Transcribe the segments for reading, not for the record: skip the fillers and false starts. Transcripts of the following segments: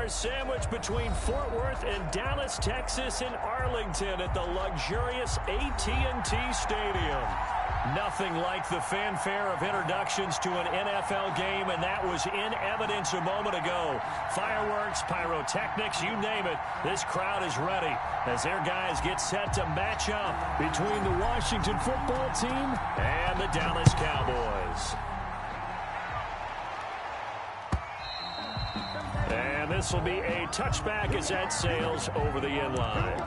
are sandwiched between Fort Worth and Dallas, Texas, and Arlington at the luxurious AT&T Stadium. Nothing like the fanfare of introductions to an NFL game, and that was in evidence a moment ago. Fireworks, pyrotechnics, you name it. This crowd is ready as their guys get set to match up between the Washington football team and the Dallas Cowboys. And this will be a touchback as that sails over the end line.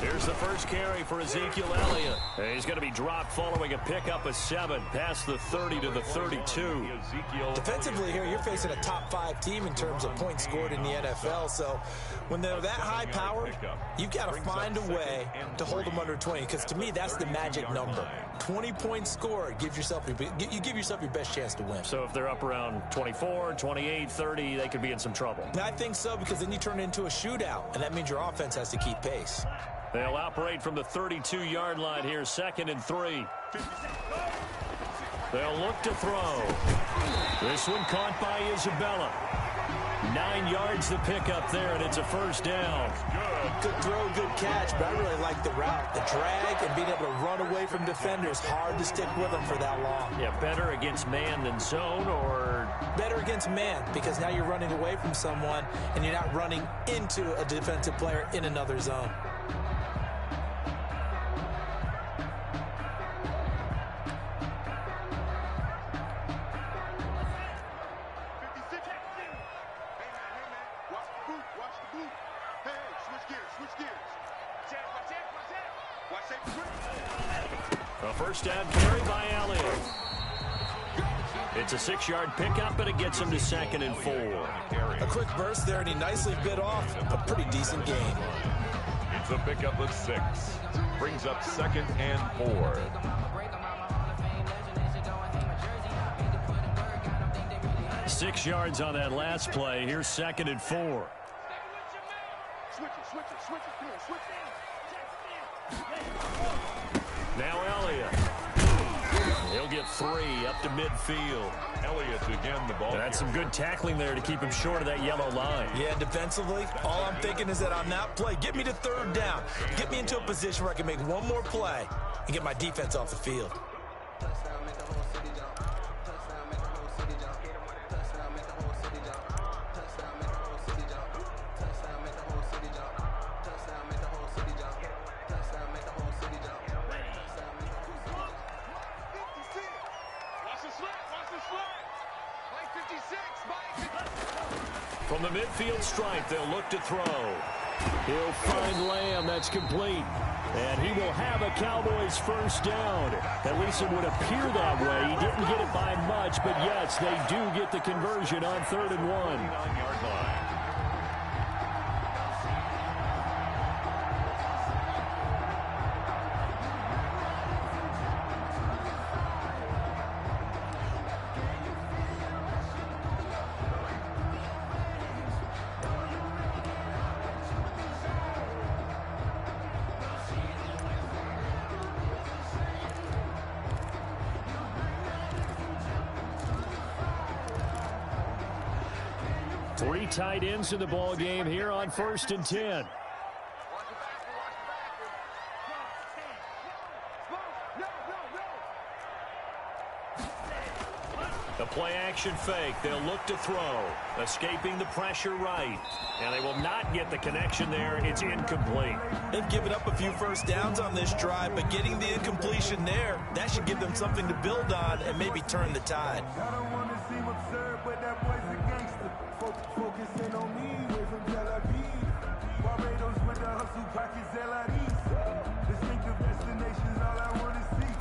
Here's the first carry for Ezekiel Elliott. He's going to be dropped following a pickup of 7 past the 30 to the 32. Defensively here, you're facing a top 5 team in terms of points scored in the NFL. So when they're that high powered, you've got to find a way to hold them under 20. Because to me, that's the magic number. 20 points scored, you give yourself your best chance to win. So if they're up around 24, 28, 30, they could be in some trouble. I think so, because then you turn it into a shootout, and that means your offense has to keep pace. They'll operate from the 32-yard line here, 2nd and 3. They'll look to throw. This one caught by Isabella. 9 yards the pickup there, and it's a first down. Good throw, good catch, but I really like the route. The drag and being able to run away from defenders. Hard to stick with them for that long. Yeah, better against man than zone, or? Better against man, because now you're running away from someone, and you're not running into a defensive player in another zone. A first down carry by Elliott. It's a 6-yard pickup, and it gets him to 2nd and 4. A quick burst there, and he nicely bit off a pretty decent gain. It's a pickup of 6. Brings up 2nd and 4. Six yards on that last play. Here's 2nd and 4. Now Elliott. He'll get 3 up to midfield. Elliott again, the ball. That's some good tackling there to keep him short of that yellow line. Yeah, defensively, all I'm thinking is that on that play, get me to 3rd down. Get me into a position where I can make one more play and get my defense off the field. From the midfield stripe, they'll look to throw. He'll find Lamb. That's complete. And he will have a Cowboys first down. At least it would appear that way. He didn't get it by much, but yes, they do get the conversion on 3rd and 1. 3 tight ends in the ball game here on 1st and 10. The play-action fake. They'll look to throw. Escaping the pressure right. And they will not get the connection there. It's incomplete. They've given up a few first downs on this drive, but getting the incompletion there, that should give them something to build on and maybe turn the tide. I don't want to seem absurd, but that boy's a gangster. Focusing on me, way from Tel Aviv. Barbados with the hustle pockets, LIDs. Distinctive destinations, all I want to see.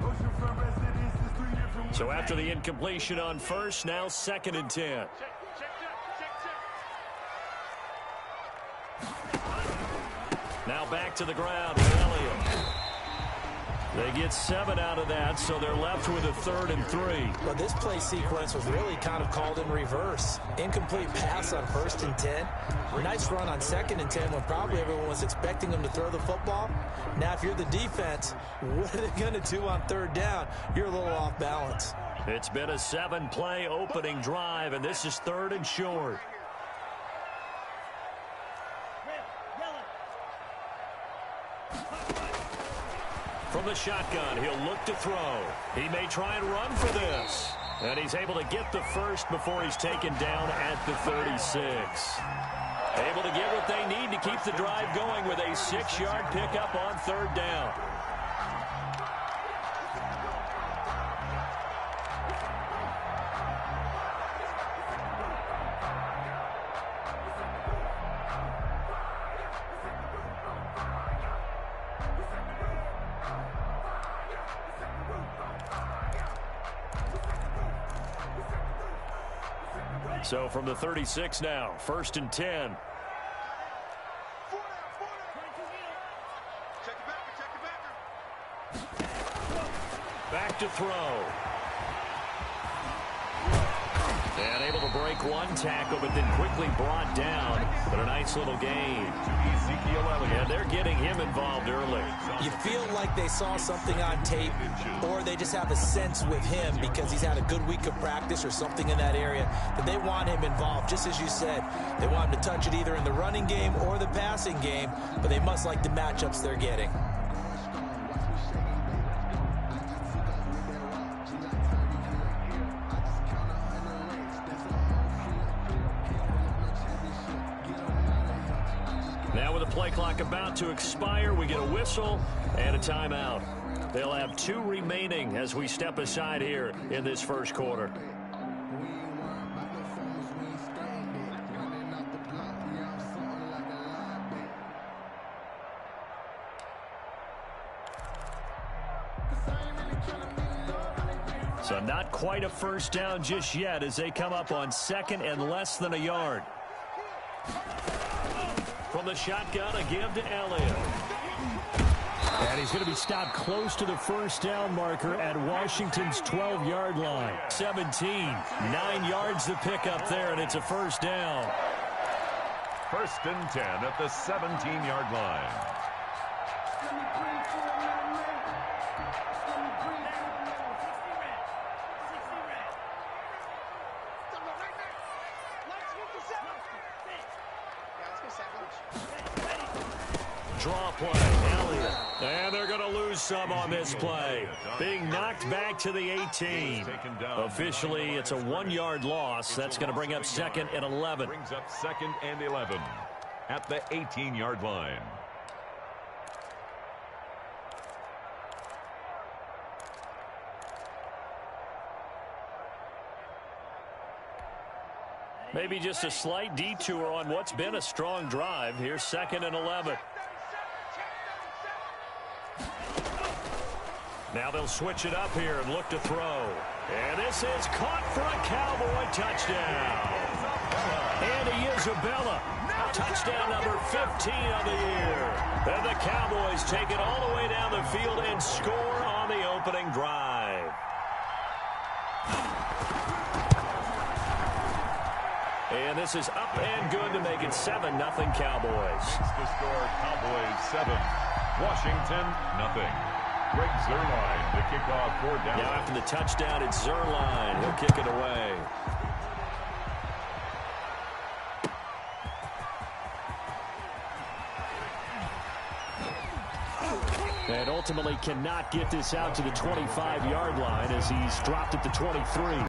Oceanfront residences, 3 different So after the incompletion on first, now 2nd and 10. Now back to the ground with Elliott. They get 7 out of that, so they're left with a 3rd and 3. Well, this play sequence was really kind of called in reverse. Incomplete pass on 1st and 10. Nice run on 2nd and 10 when probably everyone was expecting them to throw the football. Now, if you're the defense, what are they going to do on 3rd down? You're a little off balance. It's been a 7-play opening drive, and this is 3rd and short. From the shotgun, he'll look to throw. He may try and run for this. And he's able to get the first before he's taken down at the 36. Able to get what they need to keep the drive going with a 6-yard pickup on 3rd down. So from the 36 now, 1st and 10. Back to throw. And able to break one tackle, but then quickly brought down. But a nice little gain. And they're getting him involved early. You feel like they saw something on tape, or they just have a sense with him because he's had a good week of practice or something in that area that they want him involved. Just as you said, they want him to touch it either in the running game or the passing game, but they must like the matchups they're getting. Now with the play clock about to expire, we get a whistle and a timeout. They'll have 2 remaining as we step aside here in this first quarter. So not quite a first down just yet as they come up on 2nd and less than a yard. From the shotgun, a give to Elliott. And he's going to be stopped close to the first down marker at Washington's 12-yard line. 17, 9 yards to pick up there, and it's a first down. 1st and 10 at the 17-yard line. Draw play, Elliott. And they're going to lose some on this play. Being knocked back to the 18. Officially, it's a 1-yard loss. That's going to bring up 2nd and 11. Brings up 2nd and 11 at the 18-yard line. Maybe just a slight detour on what's been a strong drive. Here's 2nd and 11. Now they'll switch it up here and look to throw. And this is caught for a Cowboy touchdown. Andy Isabella, touchdown number 15 of the year. And the Cowboys take it all the way down the field and score on the opening drive. And this is up and good to make it 7-0 Cowboys. The score, Cowboys 7, Washington 0. Greg Zuerlein to kick off 4th down. Now after the touchdown, it's Zuerlein. He'll kick it away. And ultimately cannot get this out to the 25-yard line as he's dropped at the 23.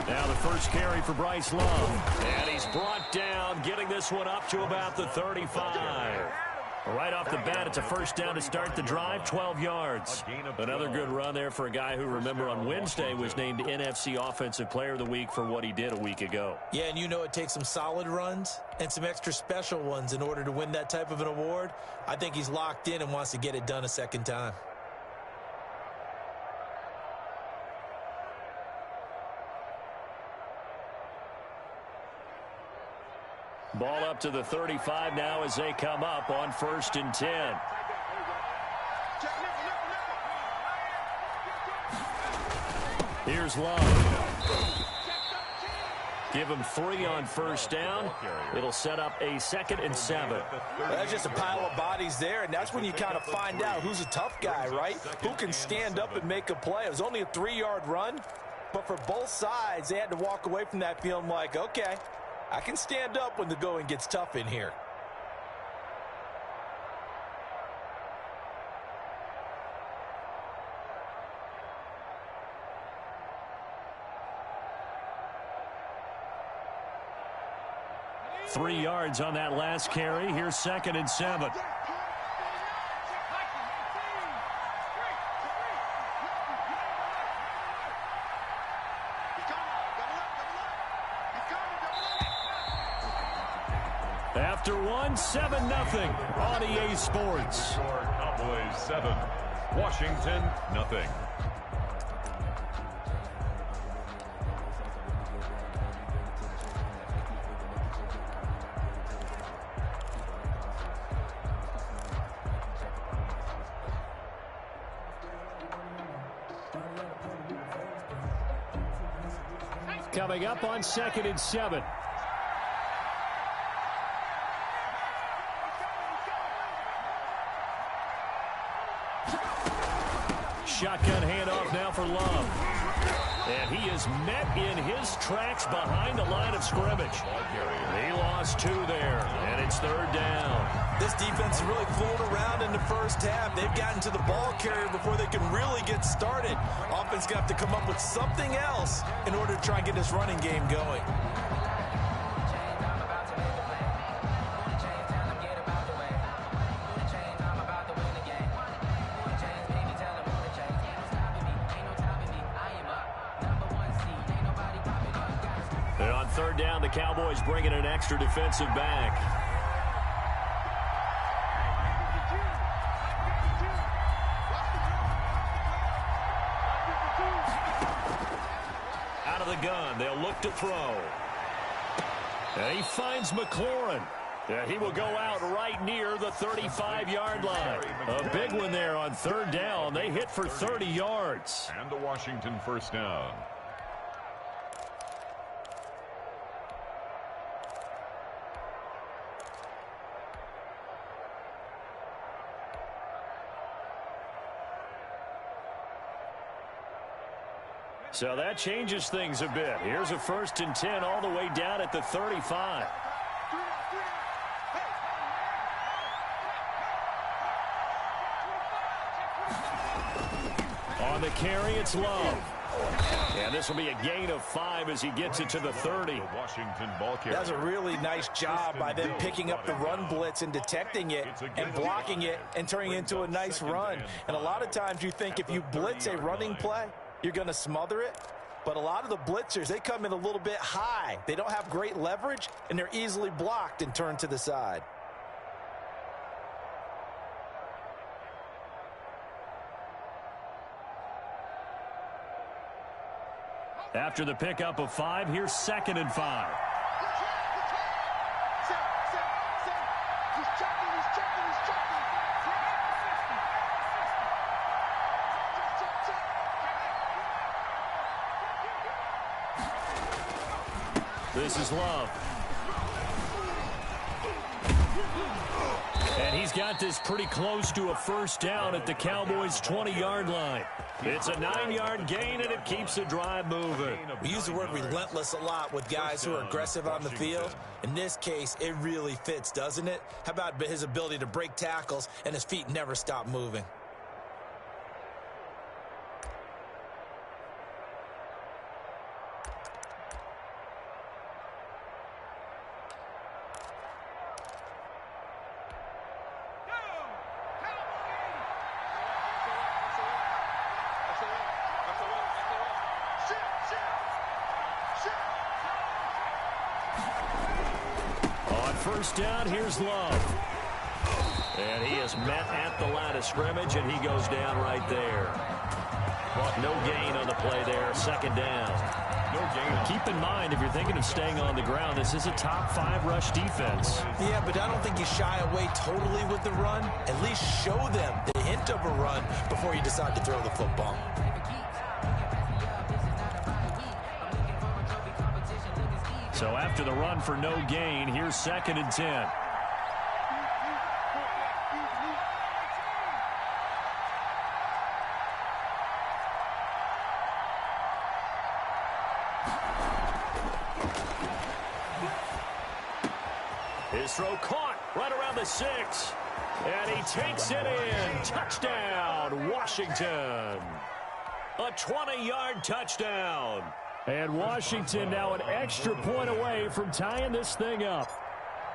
Now the first carry for Bryce Love. And he's brought down, getting this one up to about the 35. Right off the bat, it's a first down to start the drive, 12 yards. Another good run there for a guy who, remember, on Wednesday was named NFC Offensive Player of the Week for what he did a week ago. Yeah, and you know it takes some solid runs and some extra special ones in order to win that type of an award. I think he's locked in and wants to get it done a second time. Ball up to the 35 now as they come up on 1st and 10. Here's Love. Give him 3 on first down. It'll set up a 2nd and 7. Well, that's just a pile of bodies there, and that's when you kind of find out who's a tough guy, right? Who can stand up and make a play. It was only a 3-yard run, but for both sides, they had to walk away from that feeling like, okay, I can stand up when the going gets tough in here. Three yards on that last carry. Here's 2nd and 7. After 7-0 on EA Sports. Cowboys 7, Washington 0. Coming up on 2nd and 7. Shotgun handoff now for Love. And he is met in his tracks behind the line of scrimmage. He lost 2 there, and it's 3rd down. This defense is really flown around in the first half. They've gotten to the ball carrier before they can really get started. Offense going to have to come up with something else in order to try and get this running game going. And on 3rd down, the Cowboys bringing an extra defensive back. Out of the gun, they'll look to throw. And he finds McLaurin. He will go out right near the 35-yard line. A big one there on 3rd down. They hit for 30 yards. And the Washington first down. So that changes things a bit. Here's a 1st and 10 all the way down at the 35. On the carry, it's Love. And this will be a gain of 5 as he gets it to the 30. Washington ball carrier. That's a really nice job by them picking up the run blitz and detecting it and blocking it and turning it into a nice run. And a lot of times you think if you blitz a running play, you're going to smother it. But a lot of the blitzers, they come in a little bit high. They don't have great leverage, and they're easily blocked and turned to the side. After the pickup of 5, here's 2nd and 5. This is Love. And he's got this pretty close to a first down at the Cowboys' 20-yard line. It's a 9-yard gain, and it keeps the drive moving. We use the word relentless a lot with guys who are aggressive on the field. In this case, it really fits, doesn't it? How about his ability to break tackles and his feet never stop moving? first down. Here's Love. And he is met at the line of scrimmage, and he goes down right there. No gain on the play there. Second down. No gain. Keep in mind, if you're thinking of staying on the ground, this is a top 5 rush defense. Yeah, but I don't think you shy away totally with the run. At least show them the hint of a run before you decide to throw the football. So after the run for no gain, here's 2nd and 10. His throw caught right around the 6. And he takes it in. Touchdown, Washington. A 20-yard touchdown. And Washington now an extra point away from tying this thing up.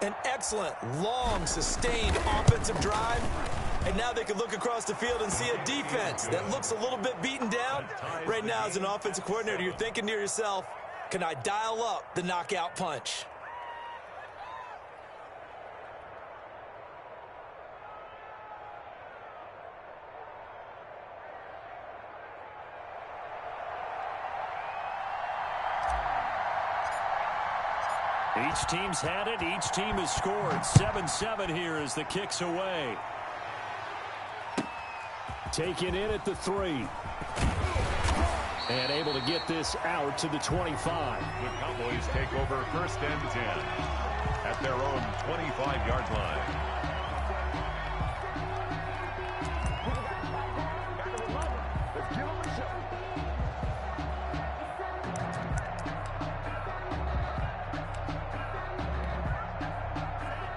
An excellent, long, sustained offensive drive. And now they can look across the field and see a defense that looks a little bit beaten down. Right now, as an offensive coordinator, you're thinking to yourself, can I dial up the knockout punch? Each team's had it. Each team has scored. 7-7 here as the kick's away. Taken in at the 3. And able to get this out to the 25. The Cowboys take over 1st and 10 at their own 25-yard line.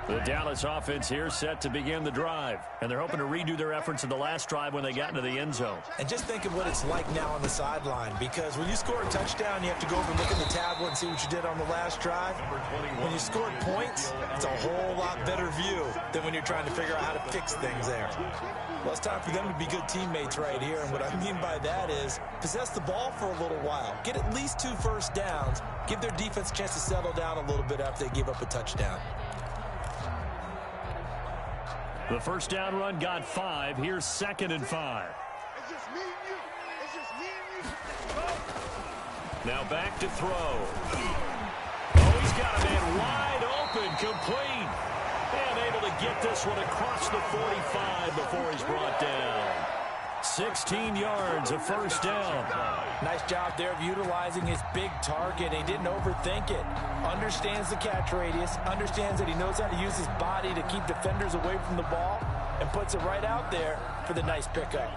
The Dallas offense here set to begin the drive. And they're hoping to redo their efforts in the last drive when they got into the end zone. And just think of what it's like now on the sideline, because when you score a touchdown, you have to go over and look at the tablet and see what you did on the last drive. When you scored points, it's a whole lot better view than when you're trying to figure out how to fix things there. Well, it's time for them to be good teammates right here, and what I mean by that is possess the ball for a little while. Get at least 2 first downs. Give their defense a chance to settle down a little bit after they give up a touchdown. The first down run got 5. Here's 2nd and 5. It's just me and you. It's just me and you. Now back to throw. Oh, he's got a man wide open, complete. And able to get this one across the 45 before he's brought down. 16 yards, a first down. Nice job there of utilizing his big target. He didn't overthink it. Understands the catch radius. Understands that he knows how to use his body to keep defenders away from the ball. And puts it right out there for the nice pickup.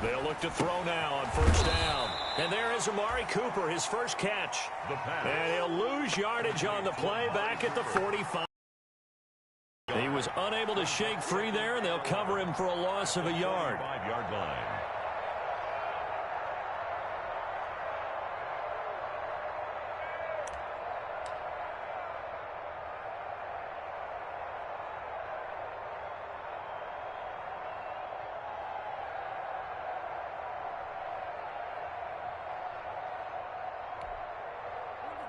They'll look to throw now on first down. And there is Amari Cooper, his first catch. And he'll lose yardage on the play back at the 45. He was unable to shake free there, and they'll cover him for a loss of a yard. 5-yard line.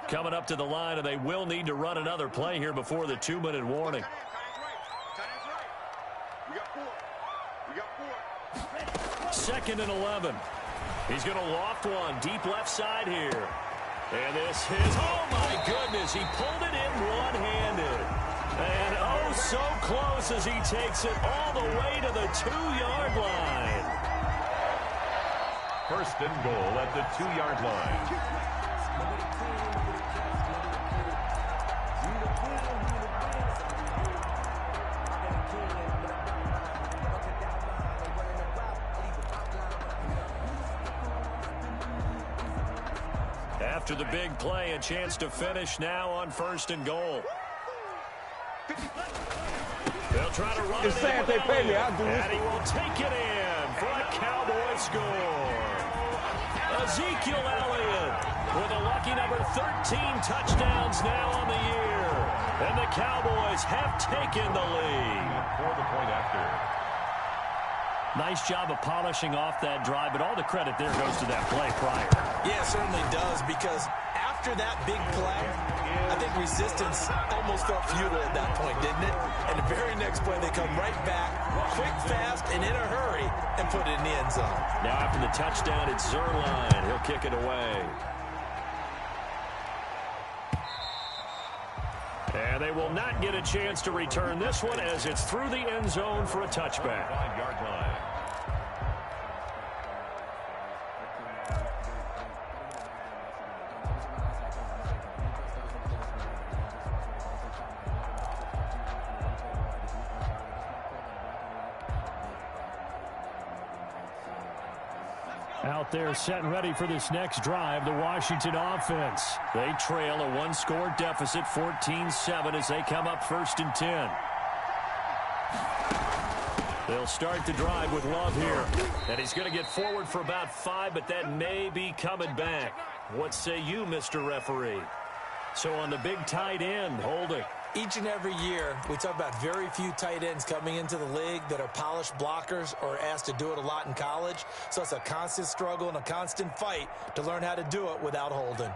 Coming up to the line, and they will need to run another play here before the 2-minute warning. Second and 11. He's going to loft one deep left side here. And this is, oh my goodness, he pulled it in one-handed. And oh, so close as he takes it all the way to the 2-yard line. First and goal at the 2-yard line. After the big play, a chance to finish now on first and goal. They'll try to run it in with Elliott, and he will take it in for a Cowboy score. Ezekiel Elliott with a lucky number 13 touchdowns now on the year. And the Cowboys have taken the lead. For the point after. Nice job of polishing off that drive, but all the credit there goes to that play prior. Yeah, it certainly does, because after that big play, I think resistance almost felt futile at that point, didn't it? And the very next play, they come right back, quick, fast, and in a hurry, and put it in the end zone. Now after the touchdown, it's Zerline. He'll kick it away. And they will not get a chance to return this one as it's through the end zone for a touchback. 5-yard line. Out there set and ready for this next drive, the Washington offense. They trail a one-score deficit, 14-7, as they come up 1st and 10. They'll start the drive with Love here. And he's going to get forward for about 5, but that may be coming back. What say you, Mr. Referee? So on the big tight end, holding. Each and every year, we talk about very few tight ends coming into the league that are polished blockers or asked to do it a lot in college. So it's a constant struggle and a constant fight to learn how to do it without holding.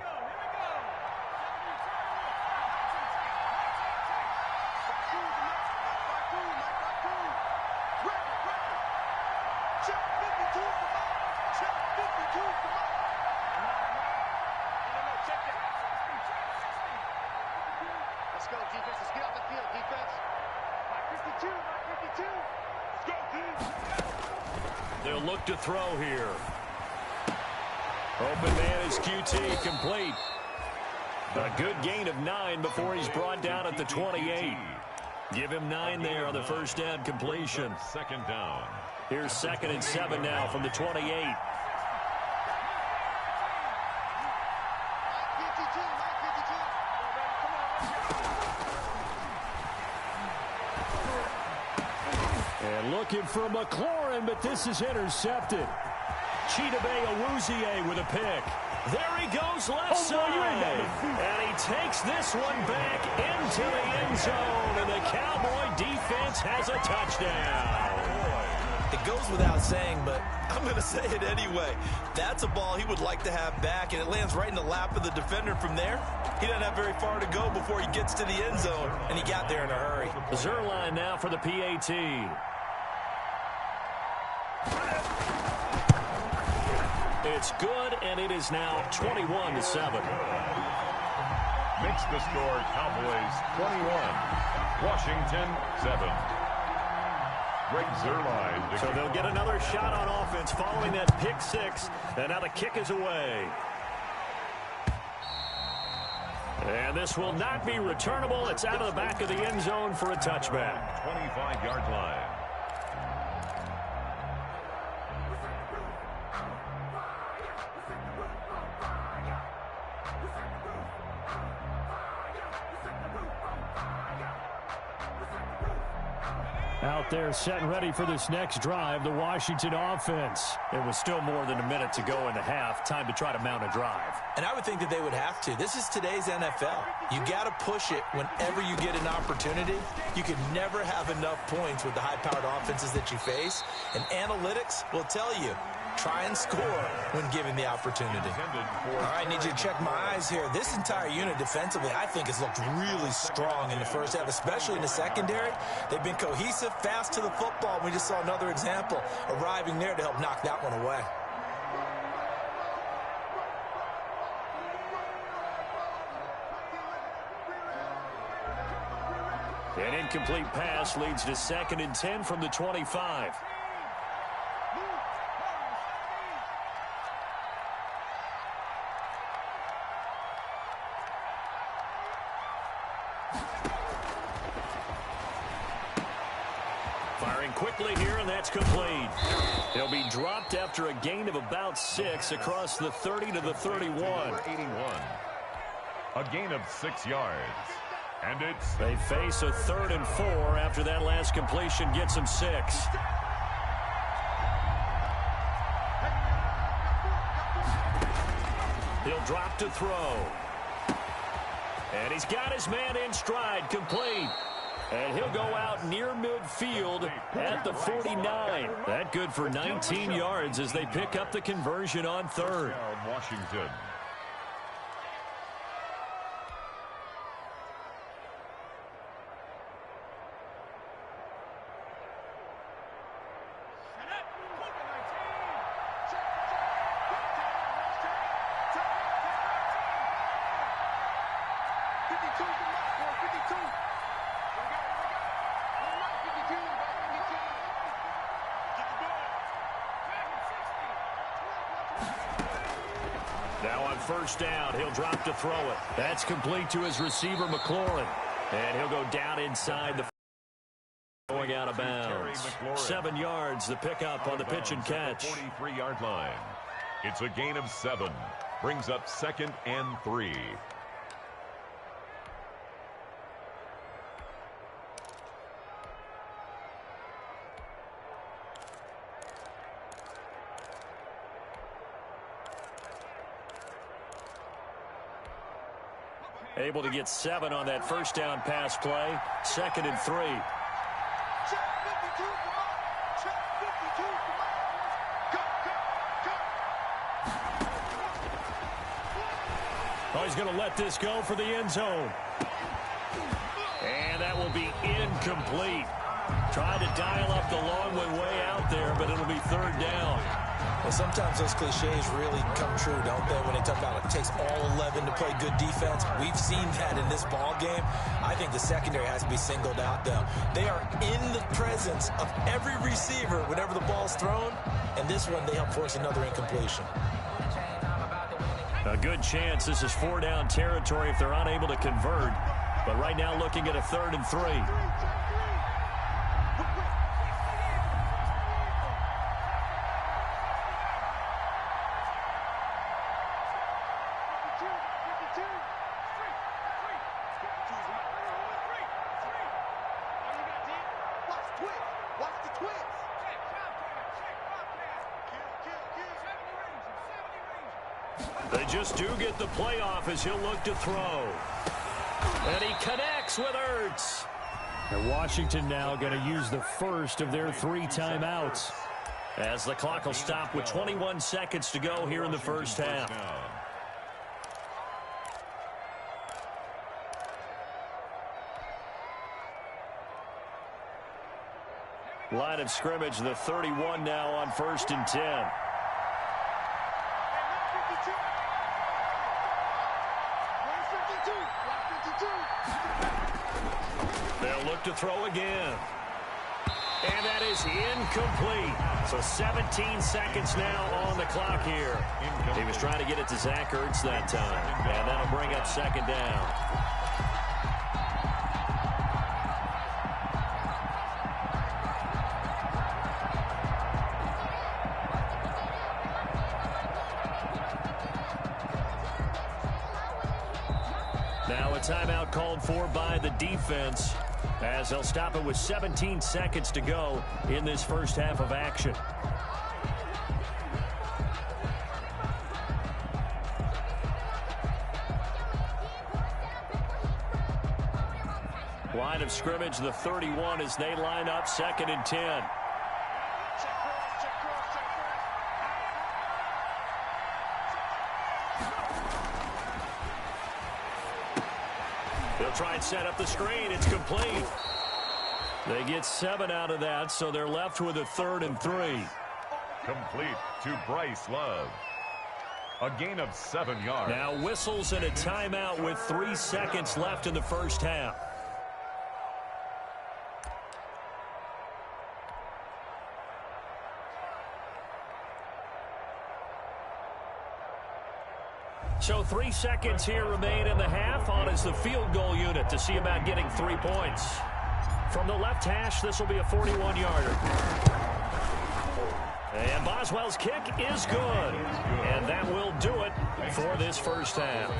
They'll look to throw here. Open man is QT, complete. A good gain of 9 before he's brought down at the 28. Give him 9 there on the first down completion. 2nd down. Here's 2nd and 7 now from the 28. And looking for McLaurin, but this is intercepted. Chidobe Awuzie with a pick. There he goes left side. And he takes this one back into the end zone. And the Cowboy defense has a touchdown. It goes without saying, but I'm going to say it anyway. That's a ball he would like to have back, and it lands right in the lap of the defender from there. He doesn't have very far to go before he gets to the end zone, and he got there in a hurry. Zerline now for the PAT. It's good, and it is now 21-7. Makes the score Cowboys 21, Washington 7. Greg Zerline. So they'll get another shot on offense following that pick 6, and now the kick is away. And this will not be returnable. It's out of the back of the end zone for a touchback. 25-yard line. Out there set and ready for this next drive, the Washington offense. It was still more than a minute to go in the half. Time to try to mount a drive. And I would think that they would have to. This is today's NFL. You got to push it whenever you get an opportunity. You can never have enough points with the high-powered offenses that you face. And analytics will tell you, try and score when given the opportunity. All right, need you to check my eyes here. This entire unit defensively, I think, has looked really strong in the first half, especially in the secondary. They've been cohesive, fast to the football. We just saw another example arriving there to help knock that one away. An incomplete pass leads to 2nd and 10 from the 25. Firing quickly here, and that's complete. He'll be dropped after a gain of about 6 across the 30 to the 31. 81. A gain of 6 yards. And it's... They face a 3rd and 4 after that last completion gets them 6. He'll drop to throw. And he's got his man in stride, complete. And he'll go out near midfield at the 49. That good for 19 yards as they pick up the conversion on third. Washington. Now on first down, he'll drop to throw it. That's complete to his receiver, McLaurin. And he'll go down inside the going out of bounds. 7 yards, the pickup on the pitch and catch. 43-yard line. It's a gain of 7. Brings up 2nd and 3. Able to get 7 on that first down pass play. 2nd and 3. Oh, he's going to let this go for the end zone. And that will be incomplete. Tried to dial up the long one way out there, but it'll be 3rd down. Well, sometimes those cliches really come true, don't they, when they talk about it takes all 11 to play good defense. We've seen that in this ball game. I think the secondary has to be singled out, though. They are in the presence of every receiver whenever the ball's thrown, and this one they help force another incompletion. A good chance this is 4-down territory if they're unable to convert. But right now looking at a 3rd and 3. They just do get the playoff as he'll look to throw. And he connects with Ertz. And Washington now going to use the first of their 3 timeouts as the clock will stop with 21 seconds to go here in the first half. Line of scrimmage, the 31 now on 1st and 10. They'll look to throw again. And that is incomplete. So 17 seconds now on the clock here. He was trying to get it to Zach Ertz that time. And that'll bring up 2nd down. Now a timeout called for by the defense as they'll stop it with 17 seconds to go in this first half of action. Line of scrimmage, the 31 as they line up 2nd and 10. They'll try and set up the screen. It's complete. They get 7 out of that, so they're left with a 3rd and 3. Complete to Bryce Love. A gain of 7 yards. Now whistles and a timeout with 3 seconds left in the first half. So 3 seconds here remain in the half. On is the field goal unit to see about getting 3 points. From the left hash, this will be a 41-yarder. And Boswell's kick is good. And that will do it for this first half.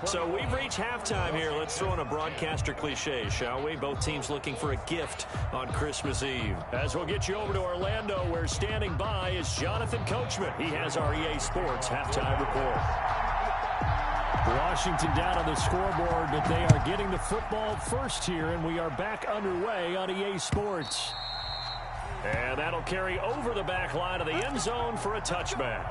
So we've reached halftime here. Let's throw in a broadcaster cliche, shall we? Both teams looking for a gift on Christmas Eve. As we'll get you over to Orlando, where standing by is Jonathan Coachman. He has our EA Sports halftime report. Washington down on the scoreboard, but they are getting the football first here, and we are back underway on EA Sports. And that'll carry over the back line of the end zone for a touchback.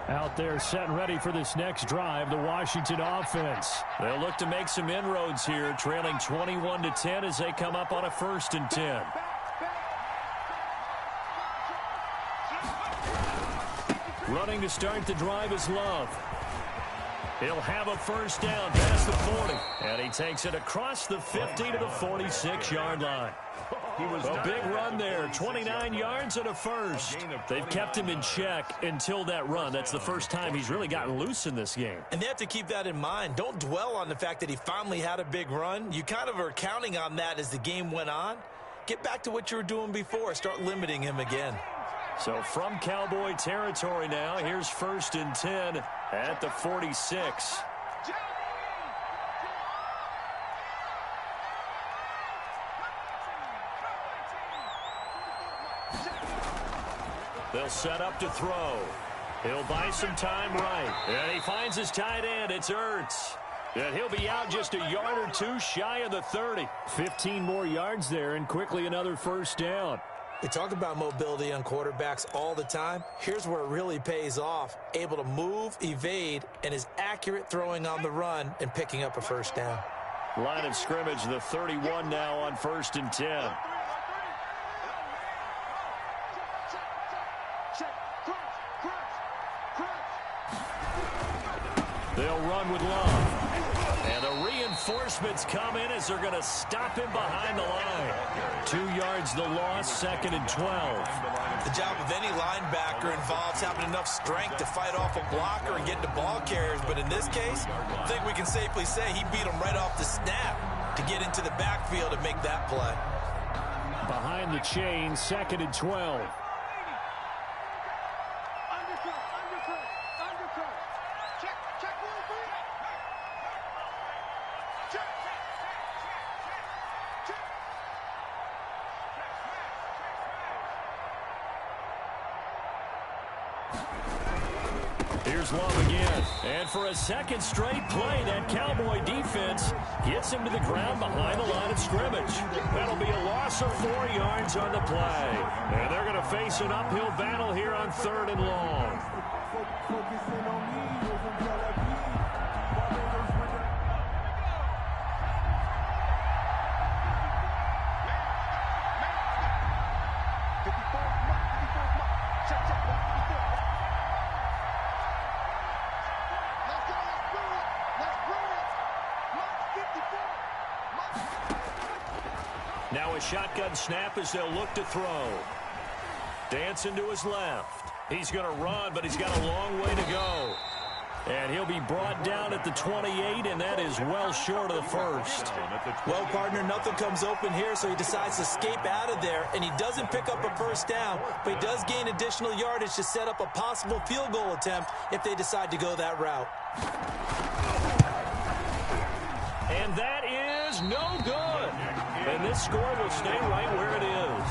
Out there set and ready for this next drive, the Washington offense. They'll look to make some inroads here, trailing 21-10 as they come up on a 1st and 10. Running to start the drive is Love. He'll have a 1st down past the 40. And he takes it across the 50 to the 46-yard line. A big run there, 29 yards and a 1st. They've kept him in check until that run. That's the first time he's really gotten loose in this game. And they have to keep that in mind. Don't dwell on the fact that he finally had a big run. You kind of are counting on that as the game went on. Get back to what you were doing before. Start limiting him again. So from Cowboy territory now, here's 1st and 10 at the 46. They'll set up to throw. He'll buy some time right. And he finds his tight end. It's Ertz. And he'll be out just a yard or two shy of the 30. 15 more yards there and quickly another 1st down. We talk about mobility on quarterbacks all the time. Here's where it really pays off. Able to move, evade, and is accurate throwing on the run and picking up a 1st down. Line of scrimmage, the 31 now on 1st and 10. They'll run with Love. And the reinforcements come in as they're going to stop him behind the line. 2 yards the loss, 2nd and 12. The job of any linebacker involves having enough strength to fight off a blocker and get into ball carriers. But in this case, I think we can safely say he beat him right off the snap to get into the backfield and make that play. Behind the chain, 2nd and 12. Here's Love again. And for a 2nd straight play, that Cowboy defense gets him to the ground behind the line of scrimmage. That'll be a loss of 4 yards on the play. And they're going to face an uphill battle here on 3rd and long. Now a shotgun snap as they'll look to throw. Dancing to his left. He's going to run, but he's got a long way to go. And he'll be brought down at the 28, and that is well short of the 1st. Well, partner, nothing comes open here, so he decides to escape out of there, and he doesn't pick up a 1st down, but he does gain additional yardage to set up a possible field goal attempt if they decide to go that route. And that is no good. And this score will stay right where it is.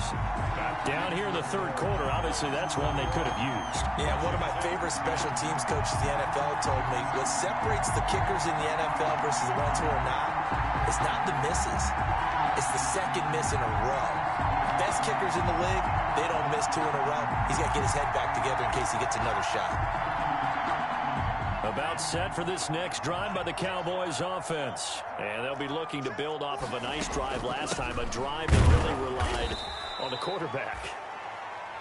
Down here in the 3rd quarter, obviously that's one they could have used. Yeah, one of my favorite special teams coaches in the NFL told me what separates the kickers in the NFL versus the ones who are not, it's not the misses. It's the 2nd miss in a row. Best kickers in the league, they don't miss 2 in a row. He's got to get his head back together in case he gets another shot. About set for this next drive by the Cowboys offense. And they'll be looking to build off of a nice drive last time, a drive that really relied on the quarterback.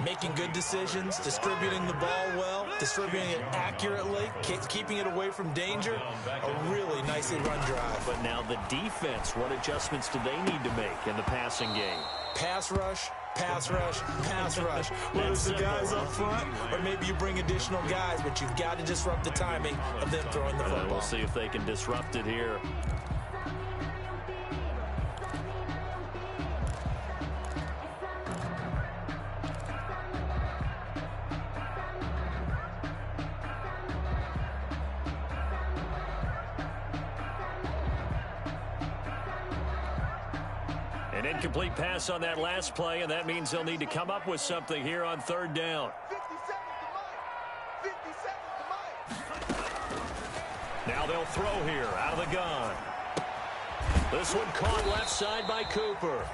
Making good decisions, distributing the ball well, distributing it accurately, keeping it away from danger. A really nicely run drive. But now the defense, what adjustments do they need to make in the passing game? Pass rush, pass rush, pass rush. Whether it's the guys up front or maybe you bring additional guys, but you've got to disrupt the timing of them throwing the football. We'll see if they can disrupt it here. An incomplete pass on that last play, and that means they'll need to come up with something here on third down. 50 seconds to Mike. Now they'll throw here out of the gun. This one caught left side by Cooper.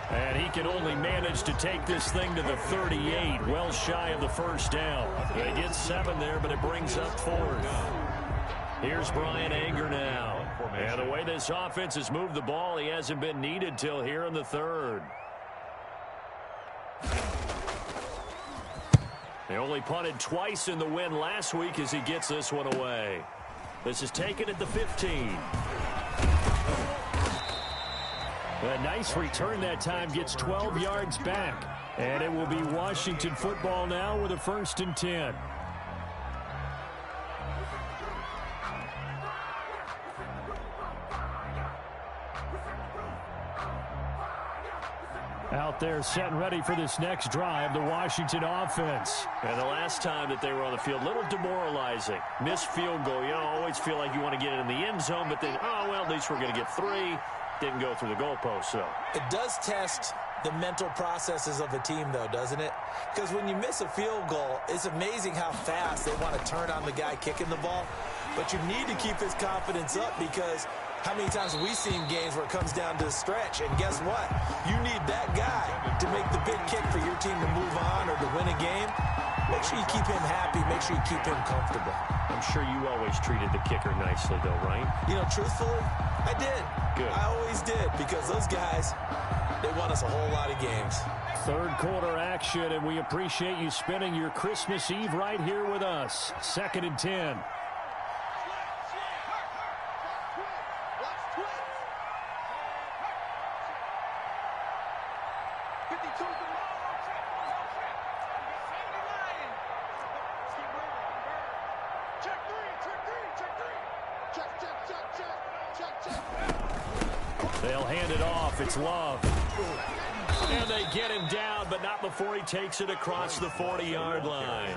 And he can only manage to take this thing to the 38, well shy of the first down. They get 7 there, but it brings up 4th. Here's Brian Anger now. And the way this offense has moved the ball, he hasn't been needed till here in the 3rd. They only punted twice in the win last week as he gets this one away. This is taken at the 15. A nice return that time, gets 12 yards back. And it will be Washington football now with a 1st and 10. Out there set and ready for this next drive, the Washington offense. And the last time that they were on the field, a little demoralizing. Missed field goal. You know, always feel like you want to get it in the end zone, but then, oh, well, at least we're going to get 3. Didn't go through the goalpost, so. It does test the mental processes of a team, though, doesn't it? Because when you miss a field goal, it's amazing how fast they want to turn on the guy kicking the ball. But you need to keep his confidence up, because how many times have we seen games where it comes down to a stretch? And guess what? You need that guy to make the big kick for your team to move on or to win a game. Make sure you keep him happy. Make sure you keep him comfortable. I'm sure you always treated the kicker nicely, though, right? You know, truthfully, I did. Good. I always did, because those guys, they won us a whole lot of games. 3rd quarter action, and we appreciate you spending your Christmas Eve right here with us. 2nd and 10. They'll hand it off. It's Love. And they get him down, but not before he takes it across the 40-yard line.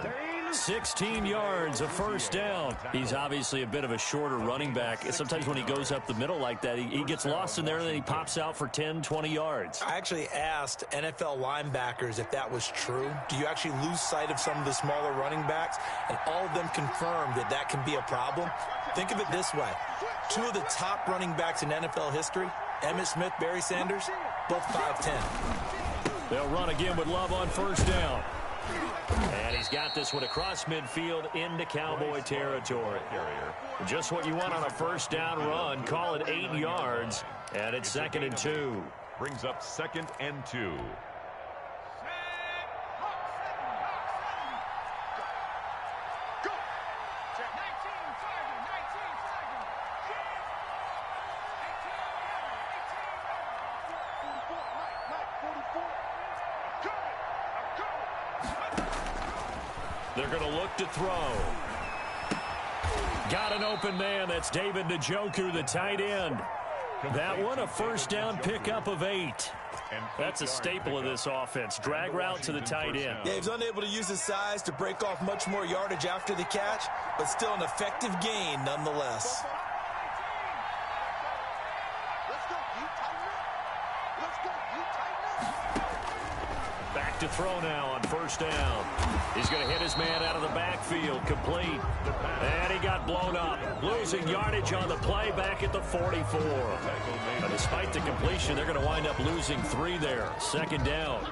16 yards, a 1st down. He's obviously a bit of a shorter running back. Sometimes when he goes up the middle like that, he gets lost in there, and then he pops out for 10, 20 yards. I actually asked NFL linebackers if that was true. Do you actually lose sight of some of the smaller running backs? And all of them confirmed that that can be a problem. Think of it this way. 2 of the top running backs in NFL history, Emmitt Smith, Barry Sanders, both 5'10". They'll run again with Love on 1st down. And he's got this one across midfield into Cowboy territory. Just what you want on a 1st down run. Call it 8 yards, and it's 2nd and 2. Brings up 2nd and 2. They're going to look to throw. Got an open man. That's David Njoku, the tight end. That one, a 1st down pickup of 8. That's a staple of this offense. Drag route to the tight end. Yeah, he's unable to use his size to break off much more yardage after the catch, but still an effective gain nonetheless. Back to throw now on 1st down. He's going to hit his man out of the backfield. Complete. And he got blown up. Losing yardage on the play back at the 44. But despite the completion, they're going to wind up losing 3 there. 2nd down.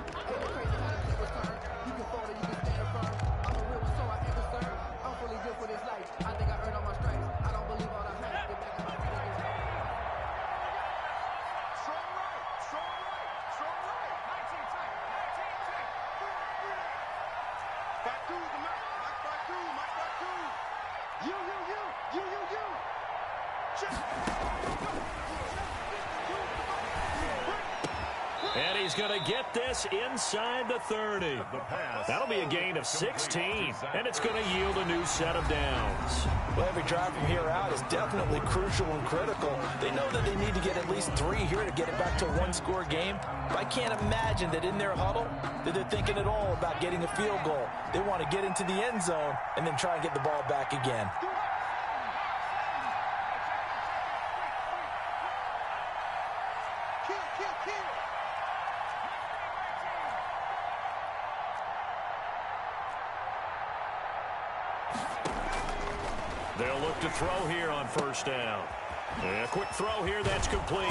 And he's going to get this inside the 30. That'll be a gain of 16, and it's going to yield a new set of downs. Well, every drive from here out is definitely crucial and critical. They know that they need to get at least 3 here to get it back to a 1-score game. But I can't imagine that in their huddle that they're thinking at all about getting a field goal. They want to get into the end zone and then try and get the ball back again. They'll look to throw here on first down. And a quick throw here, that's complete.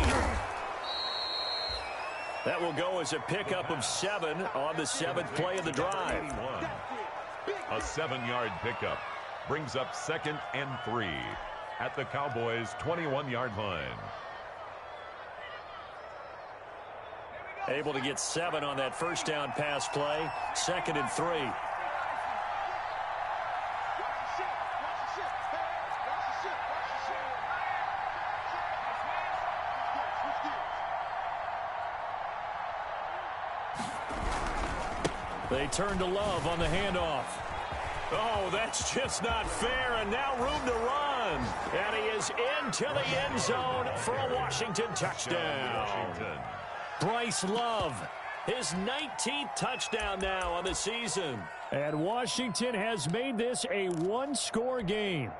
That will go as a pickup of 7 on the 7th play of the drive. A 7-yard pickup brings up 2nd and 3 at the Cowboys' 21-yard line. Able to get 7 on that first down pass play. 2nd and 3. They turn to Love on the handoff. Oh, that's just not fair, and now room to run. And he is into the end zone for a Washington touchdown. Bryce Love, his 19th touchdown now on the season. And Washington has made this a one-score game.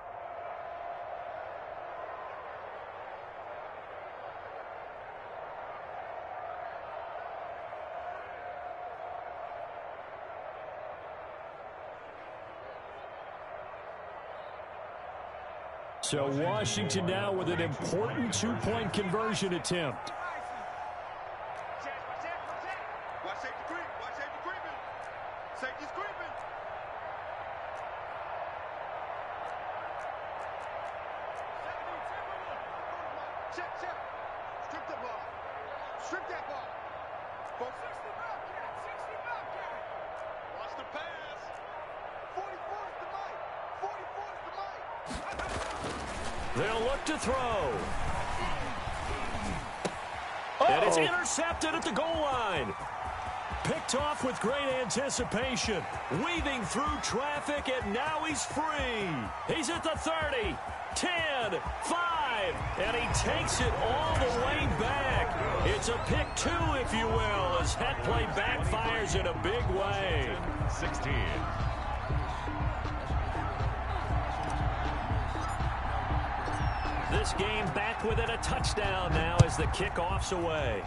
So Washington now with an important 2-point conversion attempt. They'll look to throw. And it's intercepted at the goal line. Picked off with great anticipation. Weaving through traffic, and now he's free. He's at the 30, 10, 5, and he takes it all the way back. It's a pick 2, if you will, as that play backfires in a big way. 16. This game back within a touchdown now as the kickoff's away.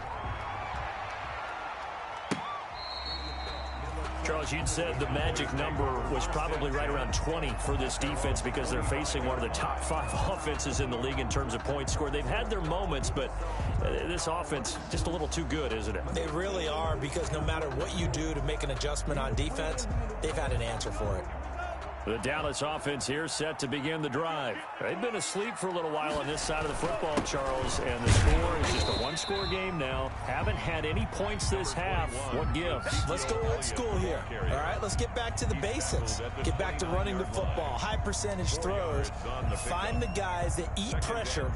Charles, you'd said the magic number was probably right around 20 for this defense because they're facing one of the top 5 offenses in the league in terms of points scored. They've had their moments, but this offense just a little too good, isn't it? They really are, because no matter what you do to make an adjustment on defense, they've had an answer for it. The Dallas offense here set to begin the drive. They've been asleep for a little while on this side of the football, Charles, and the score is just a one-score game now. Haven't had any points this half. What gives? Let's go old school here. All right, let's get back to the basics. Get back to running the football, high percentage throws. Find the guys that eat pressure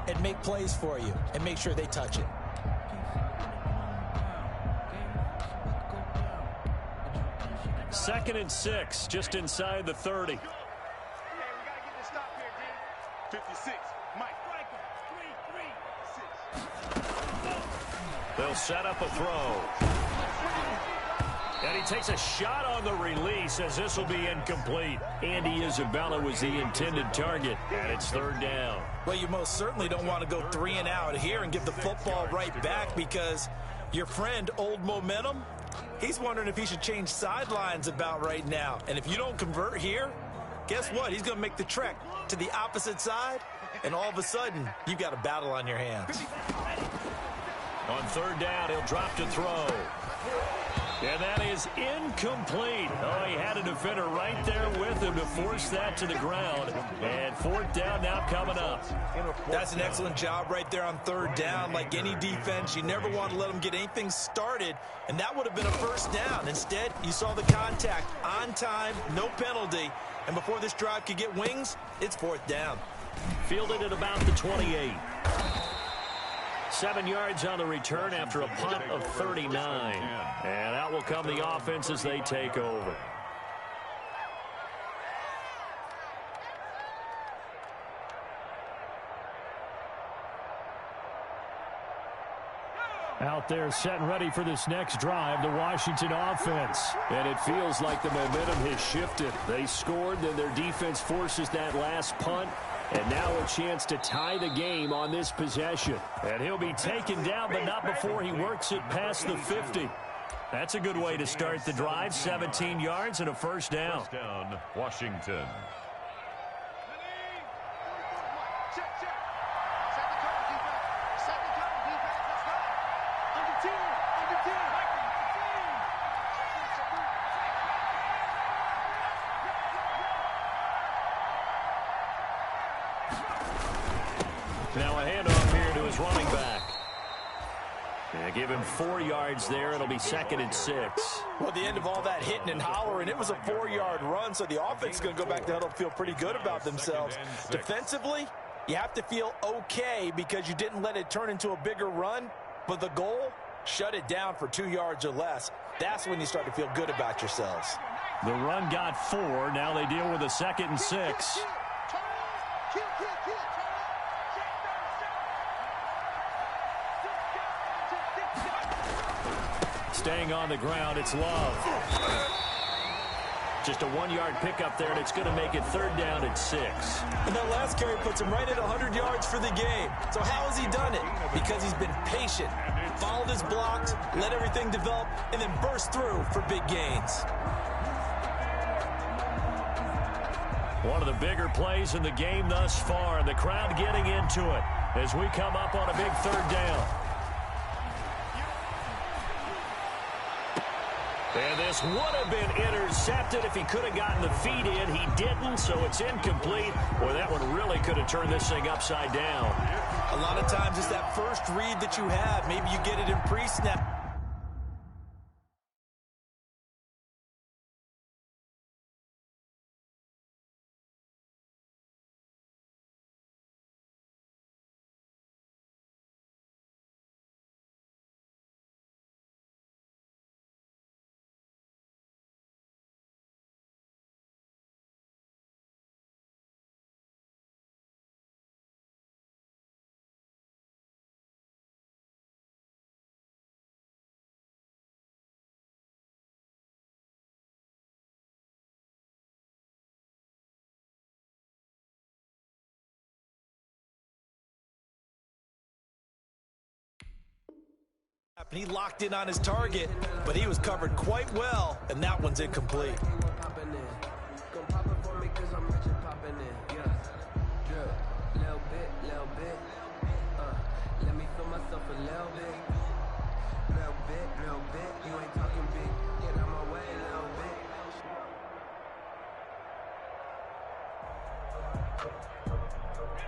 and make plays for you and make sure they touch it. Second and 6, just inside the 30. Hey, we got to get this stop here, D. 56, Mike. They'll set up a throw. And he takes a shot on the release as this will be incomplete. Andy Isabella was the intended target, and it's 3rd down. Well, you most certainly don't want to go 3 and out here and give the football right back, because your friend, Old Momentum, he's wondering if he should change sidelines about right now. And if you don't convert here, guess what? He's going to make the trek to the opposite side, and all of a sudden, you've got a battle on your hands. On 3rd down, he'll drop to throw. And that is incomplete. Oh, he had a defender right there with him to force that to the ground. And 4th down now coming up. That's an excellent job right there on 3rd down. Like any defense, you never want to let them get anything started, and that would have been a 1st down. Instead, you saw the contact on time, no penalty, and before this drive could get wings, it's 4th down. Fielded at about the 28. 7 yards on the return after a punt of 39. And out will come the offense as they take over. Out there set and ready for this next drive, the Washington offense. And it feels like the momentum has shifted. They scored, then their defense forces that last punt. And now a chance to tie the game on this possession. And he'll be taken down, but not before he works it past the 50. That's a good way to start the drive. 17 yards and a 1st down. 1st down, Washington. Now a handoff here to his running back. And give him 4 yards there. It'll be 2nd and 6. Well, at the end of all that hitting and hollering, it was a 4-yard run, so the offense is going to go back to huddle and feel pretty good about themselves. Defensively, you have to feel okay because you didn't let it turn into a bigger run, but the goal, shut it down for 2 yards or less. That's when you start to feel good about yourselves. The run got 4. Now they deal with a 2nd and 6. Staying on the ground, it's Love. Just a 1-yard pickup there, and it's going to make it 3rd down at 6. And that last carry puts him right at 100 yards for the game. So how has he done it? Because he's been patient, followed his blocks, let everything develop, and then burst through for big gains. One of the bigger plays in the game thus far, and the crowd getting into it as we come up on a big 3rd down. And this would have been intercepted if he could have gotten the feet in. He didn't, so it's incomplete. Boy, that one really could have turned this thing upside down. A lot of times it's that first read that you have. Maybe you get it in pre-snap. He locked in on his target, but he was covered quite well, and that one's incomplete.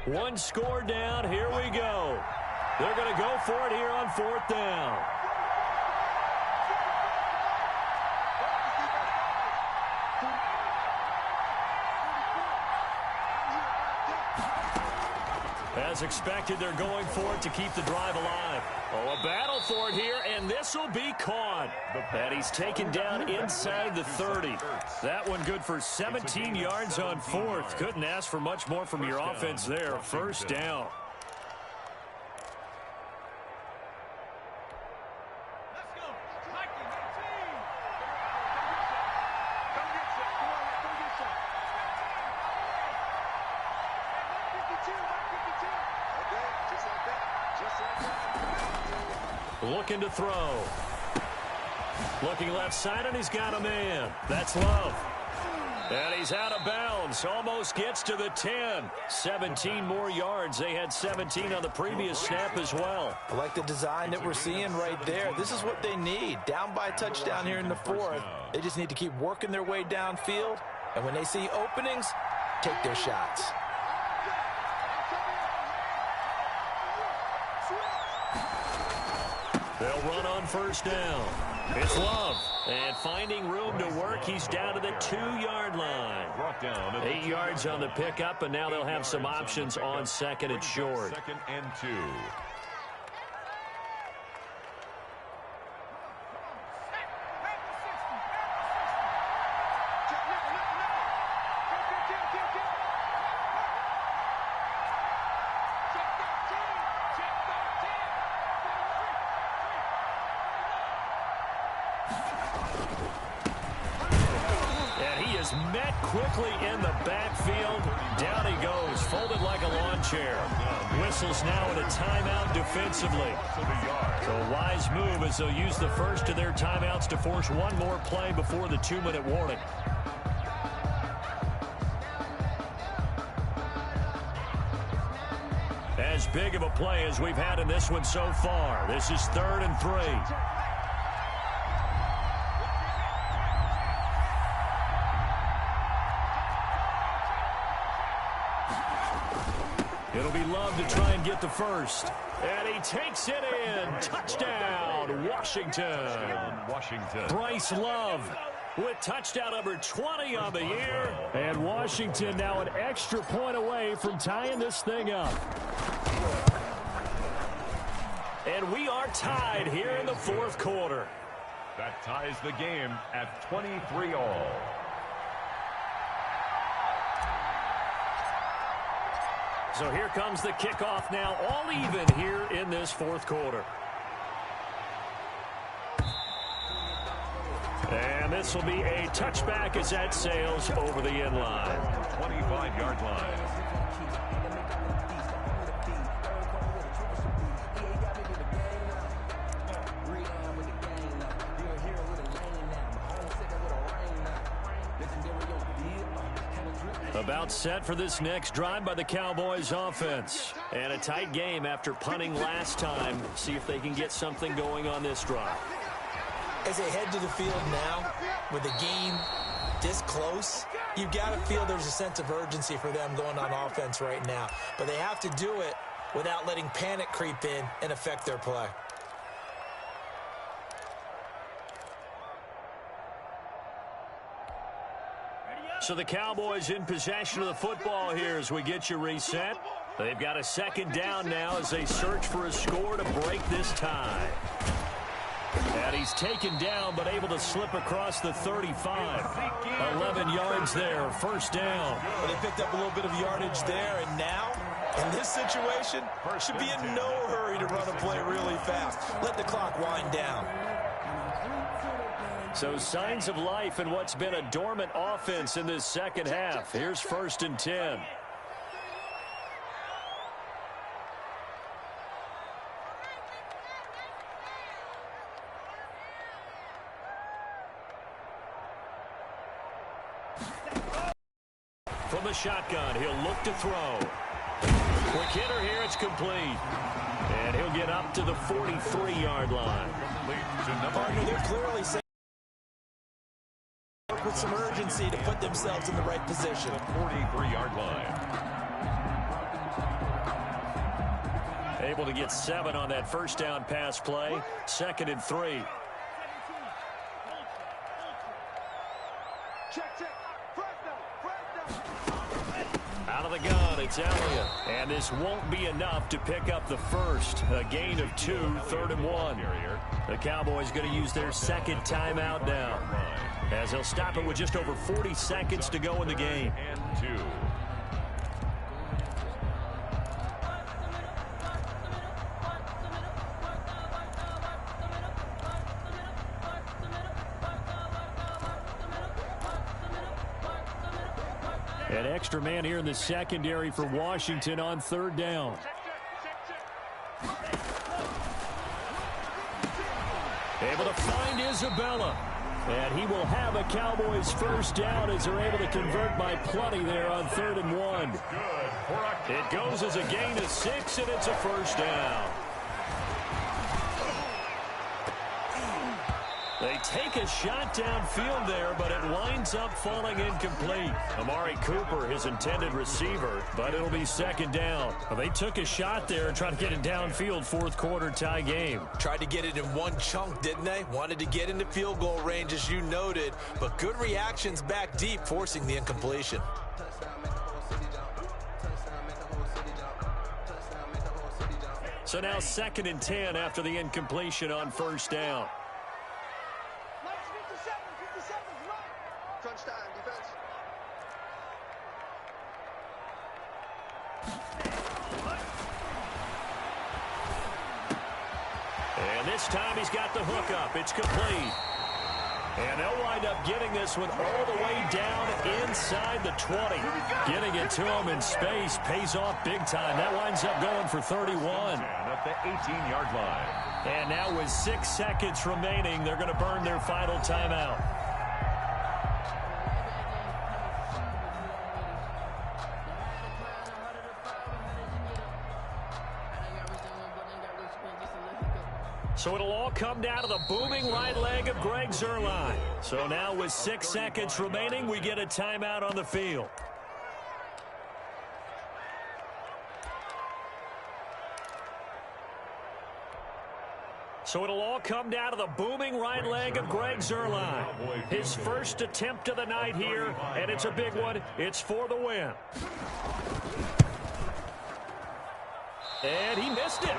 One score down. Here we go. They're going to go for it here on 4th down. As expected, they're going for it to keep the drive alive. Oh, a battle for it here, and this will be caught. And he's taken down inside the 30. That one good for 17 yards on 4th. Couldn't ask for much more from your offense there. 1st down. Looking to throw. Looking left side, and he's got a man. That's Love. And he's out of bounds. Almost gets to the 10. 17 more yards. They had 17 on the previous snap as well. I like the design that we're seeing right there. This is what they need. Down by a touchdown here in the 4th. They just need to keep working their way downfield. And when they see openings, take their shots. They'll run on 1st down. It's Love. And finding room to work, he's down to the 2-yard line. 8 yards on the pickup, and now they'll have some options on 2nd and short. 2nd and 2. Met quickly in the backfield. Down he goes, folded like a lawn chair. Whistles now in a timeout defensively. So a wise move as they'll use the first of their timeouts to force one more play before the 2-minute warning. As big of a play as we've had in this one so far. This is 3rd and 3. It'll be Love to try and get the first. And he takes it in. Touchdown, Washington. Bryce Love with touchdown number 20 on the year. And Washington now an extra point away from tying this thing up. And we are tied here in the 4th quarter. That ties the game at 23-all. So here comes the kickoff now, all even here in this 4th quarter. And this will be a touchback as that sails over the end line. 25-yard line. About set for this next drive by the Cowboys offense. And a tight game after punting last time. See if they can get something going on this drive. As they head to the field now, with the game this close, you've got to feel there's a sense of urgency for them going on offense right now. But they have to do it without letting panic creep in and affect their play. So the Cowboys in possession of the football here as we get you reset. They've got a 2nd down now as they search for a score to break this tie. And he's taken down but able to slip across the 35. 11 yards there, 1st down. Well, they picked up a little bit of yardage there, and now, in this situation, should be in no hurry to run a play really fast. Let the clock wind down. So signs of life in what's been a dormant offense in this 2nd half. Here's 1st and 10. From the shotgun, he'll look to throw. Quick hitter here, it's complete. And he'll get up to the 43-yard line. Partner, they're clearly saying with some urgency to put themselves in the right position. 43-yard line. Able to get 7 on that 1st down pass play. 2nd and 3. Out of the gun, it's Elliott. And this won't be enough to pick up the first. A gain of 2, 3rd and 1. The Cowboys going to use their 2nd timeout now, as they'll stop it with just over 40 seconds to go in the game. And 2. An extra man here in the secondary for Washington on 3rd down. Able to find Isabella. And he will have a Cowboys 1st down as they're able to convert by plenty there on 3rd and 1. It goes as a gain of 6, and it's a 1st down. They take a shot downfield there, but it winds up falling incomplete. Amari Cooper, his intended receiver, but it'll be 2nd down. Well, they took a shot there and tried to get it downfield, 4th quarter tie game. Tried to get it in one chunk, didn't they? Wanted to get into field goal range, as you noted, but good reactions back deep, forcing the incompletion. So now 2nd and 10 after the incompletion on 1st down. Crunch time, defense. And this time he's got the hook up. It's complete. And they'll wind up getting this one all the way down inside the 20. Getting it to him in space pays off big time. That winds up going for 31. At the 18-yard line. And now with 6 seconds remaining, they're going to burn their final timeout. So it'll all come down to the booming right leg of Greg Zuerlein. So now with 6 seconds remaining, we get a timeout on the field. So it'll all come down to the booming right leg of Greg Zuerlein. His first attempt of the night here, and it's a big one. It's for the win. And he missed it.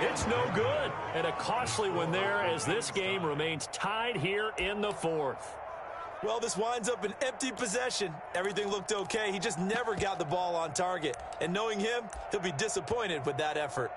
It's no good. And a costly one there as this game remains tied here in the fourth. Well, this winds up an empty possession. Everything looked okay. He just never got the ball on target. And knowing him, he'll be disappointed with that effort.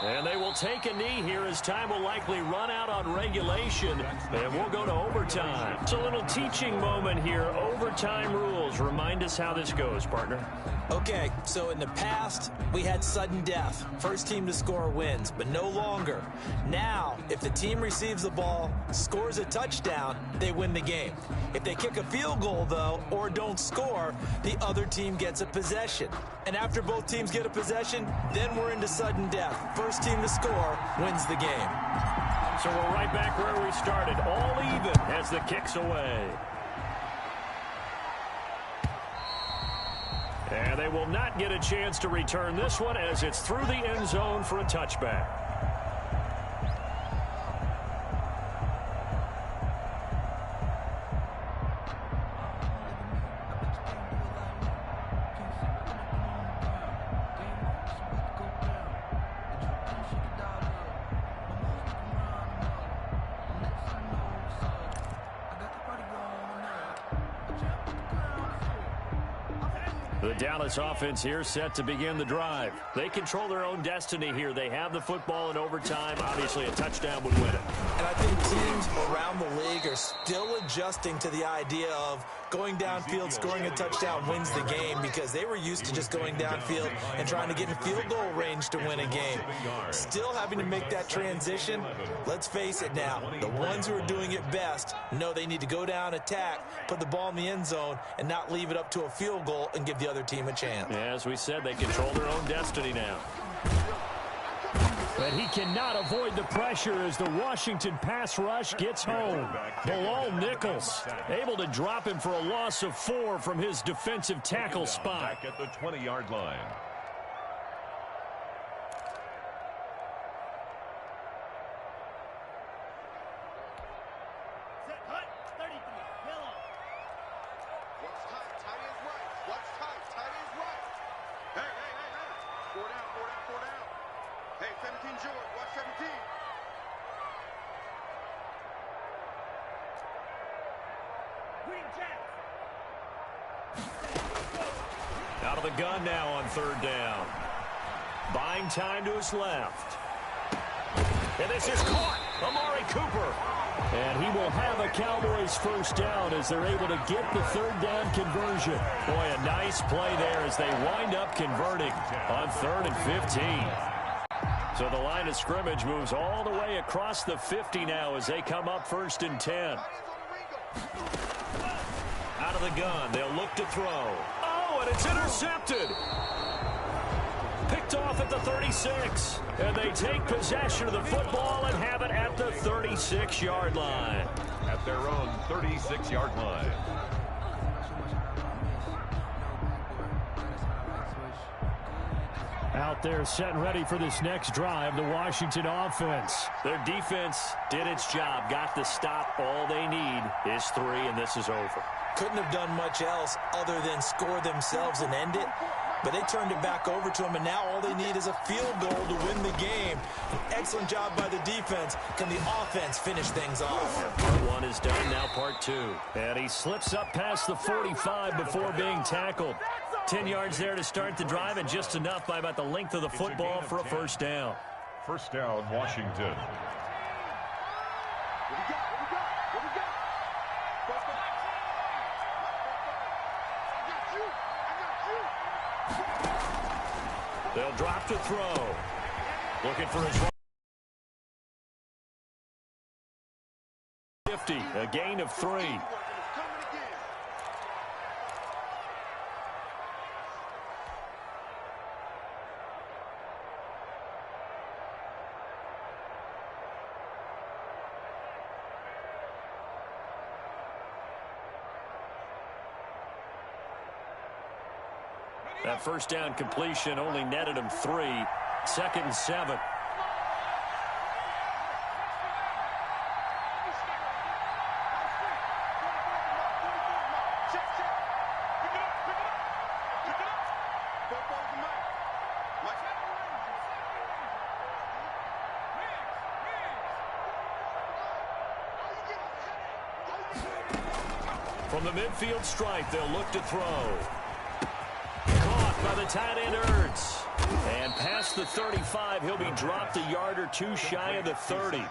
And they will take a knee here as time will likely run out on regulation. And we'll go to overtime. It's a little teaching moment here. Overtime rules. Remind us how this goes, partner. Okay, so in the past, we had sudden death. First team to score wins, but no longer. Now, if the team receives the ball, scores a touchdown, they win the game. If they kick a field goal, though, or don't score, the other team gets a possession. And after both teams get a possession, then we're into sudden death. First team to score wins the game. So we're right back where we started, all even as the kick's away. And they will not get a chance to return this one as it's through the end zone for a touchback. The Dallas offense here set to begin the drive. They control their own destiny here. They have the football in overtime. Obviously, a touchdown would win it. And I think teams around the league are still adjusting to the idea of going downfield, scoring a touchdown wins the game, because they were used to just going downfield and trying to get in field goal range to win a game. Still having to make that transition. Let's face it now, the ones who are doing it best know they need to go down, attack, put the ball in the end zone, and not leave it up to a field goal and give the other team a chance. Yeah, as we said, they control their own destiny now. But he cannot avoid the pressure as the Washington pass rush gets home. Bilal Nichols able to drop him for a loss of 4 from his defensive tackle spot. Back at the 20-yard line. Out of the gun now on third down. Buying time to his left. And this is caught. Amari Cooper. And he will have a Cowboys first down as they're able to get the third down conversion. Boy, a nice play there as they wind up converting on 3rd and 15. So the line of scrimmage moves all the way across the 50 now as they come up 1st and 10. Out of the gun, they'll look to throw. Oh, and it's intercepted. Picked off at the 36. And they take possession of the football and have it at the 36-yard line. At their own 36-yard line. Out there set and ready for this next drive, the Washington offense. Their defense did its job, got the stop. All they need is 3, and this is over. Couldn't have done much else other than score themselves and end it. But they turned it back over to him, and now all they need is a field goal to win the game. An excellent job by the defense. Can the offense finish things off? Part 1 is done, now part 2. And he slips up past the 45 before being tackled. 10 yards there to start the drive, and just enough by about the length of the football for a first down. First down, Washington. They'll drop to throw. Looking for his 50, a gain of 3. That first down completion only netted him 3. 2nd and 7. From the midfield stripe, they'll look to throw. Caught by the tight end, Ertz. And past the 35, he'll be dropped a yard or two shy of the 30.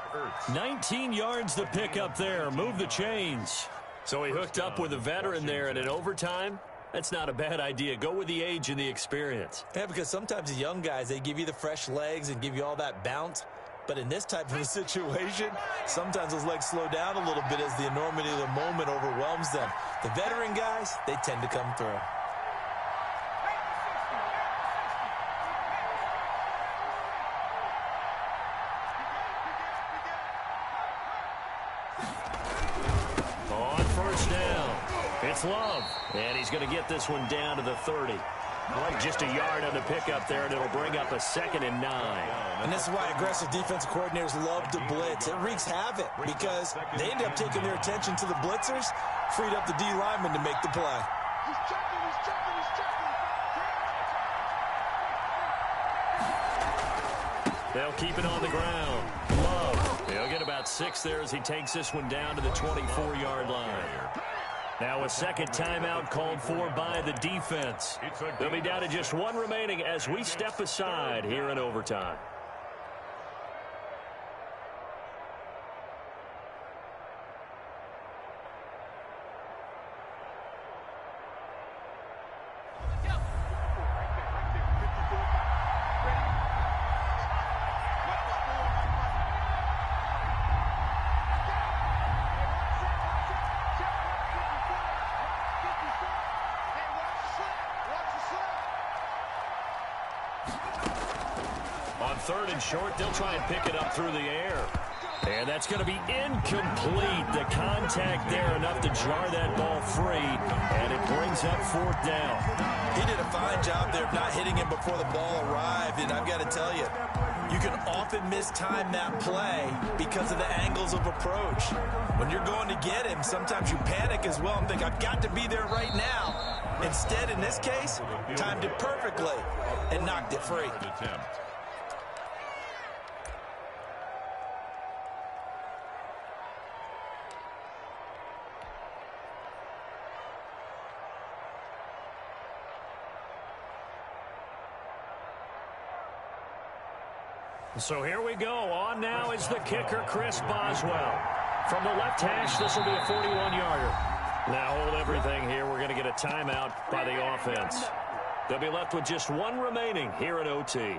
19 yards the pick up there. Move the chains. So he hooked up with a veteran there, and in overtime, that's not a bad idea. Go with the age and the experience. Yeah, because sometimes the young guys, they give you the fresh legs and give you all that bounce. But in this type of a situation, sometimes those legs slow down a little bit as the enormity of the moment overwhelms them. The veteran guys, they tend to come through. On first down, it's Love. And he's going to get this one down to the 30. Like just a yard on the pickup there, and it'll bring up a 2nd and 9. And this is why aggressive defensive coordinators love to blitz. It wreaks havoc because they end up taking their attention to the blitzers, freed up the D lineman to make the play. He's checking, he's checking, he's checking. They'll keep it on the ground. Love. He'll get about 6 there as he takes this one down to the 24-yard line. Now a second timeout called for by the defense. They'll be down to just 1 remaining as we step aside here in overtime. On 3rd and short, they'll try and pick it up through the air. And that's going to be incomplete. The contact there enough to jar that ball free, and it brings up 4th down. He did a fine job there of not hitting him before the ball arrived, and I've got to tell you, you can often mistime that play because of the angles of approach. When you're going to get him, sometimes you panic as well and think, I've got to be there right now. Instead, in this case, timed it perfectly and knocked it free. So here we go. On now is the kicker, Chris Boswell. From the left hash, this will be a 41-yarder. Now hold everything here. We're going to get a timeout by the offense. They'll be left with just 1 remaining here at OT.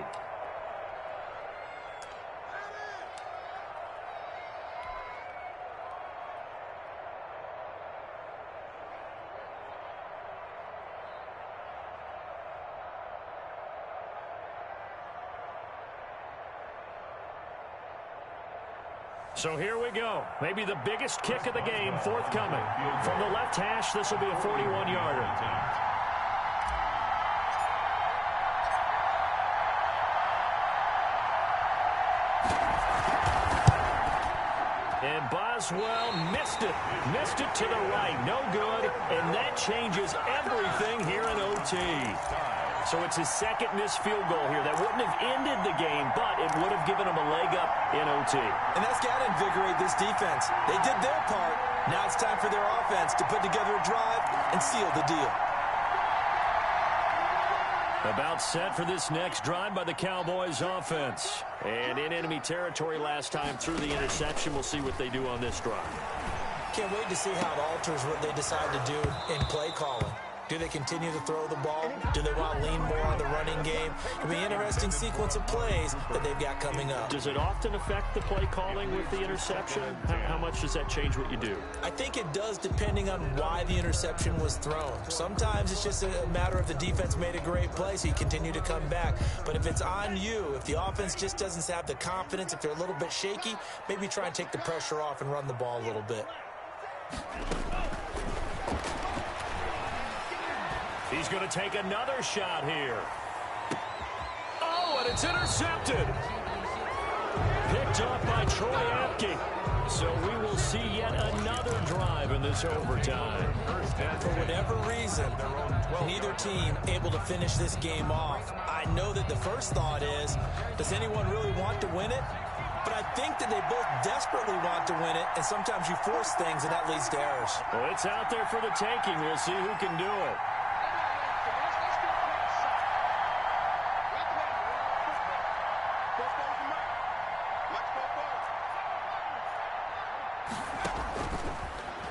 So here we go. Maybe the biggest kick of the game forthcoming. From the left hash, this will be a 41-yarder. And Boswell missed it. Missed it to the right. No good. And that changes everything here in OT. So it's his 2nd missed field goal here. That wouldn't have ended the game, but it would have given him a leg up in OT. And that's got to invigorate this defense. They did their part. Now it's time for their offense to put together a drive and seal the deal. About set for this next drive by the Cowboys offense. And in enemy territory last time through the interception. We'll see what they do on this drive. Can't wait to see how it alters what they decide to do in play calling. Do they continue to throw the ball? Do they want to lean more on the running game? It'll be an interesting sequence of plays that they've got coming up. Does it often affect the play calling with the interception? How much does that change what you do? I think it does depending on why the interception was thrown. Sometimes it's just a matter of the defense made a great play, so you continue to come back. But if it's on you, if the offense just doesn't have the confidence, if they're a little bit shaky, maybe try and take the pressure off and run the ball a little bit. He's going to take another shot here. Oh, and it's intercepted. Picked off by Troy Apke. So we will see yet another drive in this overtime. For whatever reason, neither team able to finish this game off. I know that the first thought is, does anyone really want to win it? But I think that they both desperately want to win it, and sometimes you force things, and that leads to errors. Well, it's out there for the taking. We'll see who can do it.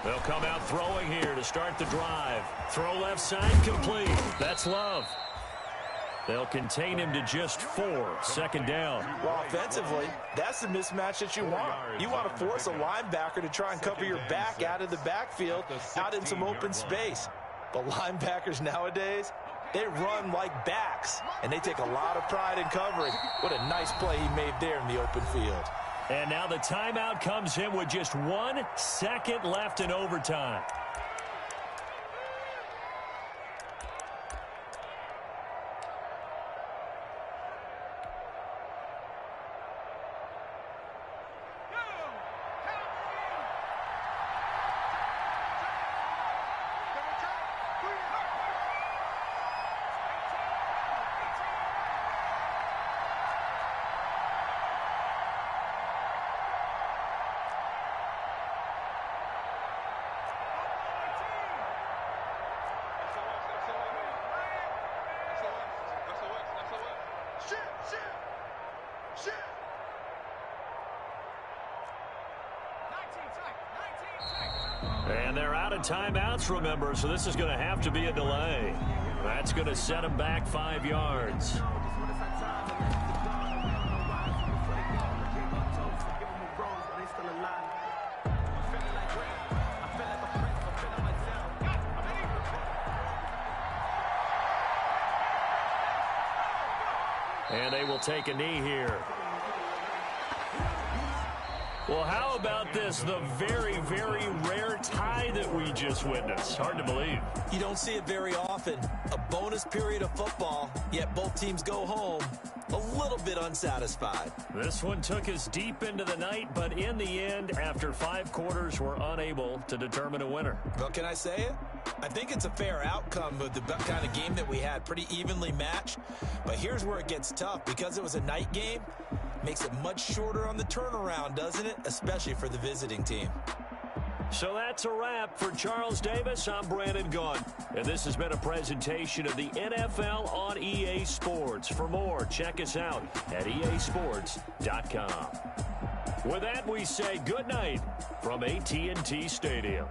They'll come out throwing here to start the drive. Throw left side complete. That's Love. They'll contain him to just 4. Second down. Well, offensively, that's the mismatch that you want. You want to force a linebacker to try and cover your back out of the backfield, out in some open space. But linebackers nowadays, they run like backs, and they take a lot of pride in covering. What a nice play he made there in the open field. And now the timeout comes in with just 1 second left in overtime. And they're out of timeouts, remember, so this is going to have to be a delay. That's going to set them back 5 yards. And they will take a knee here. Well, how about this? The very, very rare tie that we just witnessed. Hard to believe. You don't see it very often. A bonus period of football, yet both teams go home a little bit unsatisfied. This one took us deep into the night, but in the end, after 5 quarters, we're unable to determine a winner. Well, can I say it? I think it's a fair outcome of the kind of game that we had, pretty evenly matched. But here's where it gets tough. Because it was a night game, makes it much shorter on the turnaround, doesn't it? Especially for the visiting team. So that's a wrap for Charles Davis. I'm Brandon Gaughan, and this has been a presentation of the NFL on EA Sports. For more, check us out at easports.com. With that, we say good night from AT&T Stadium.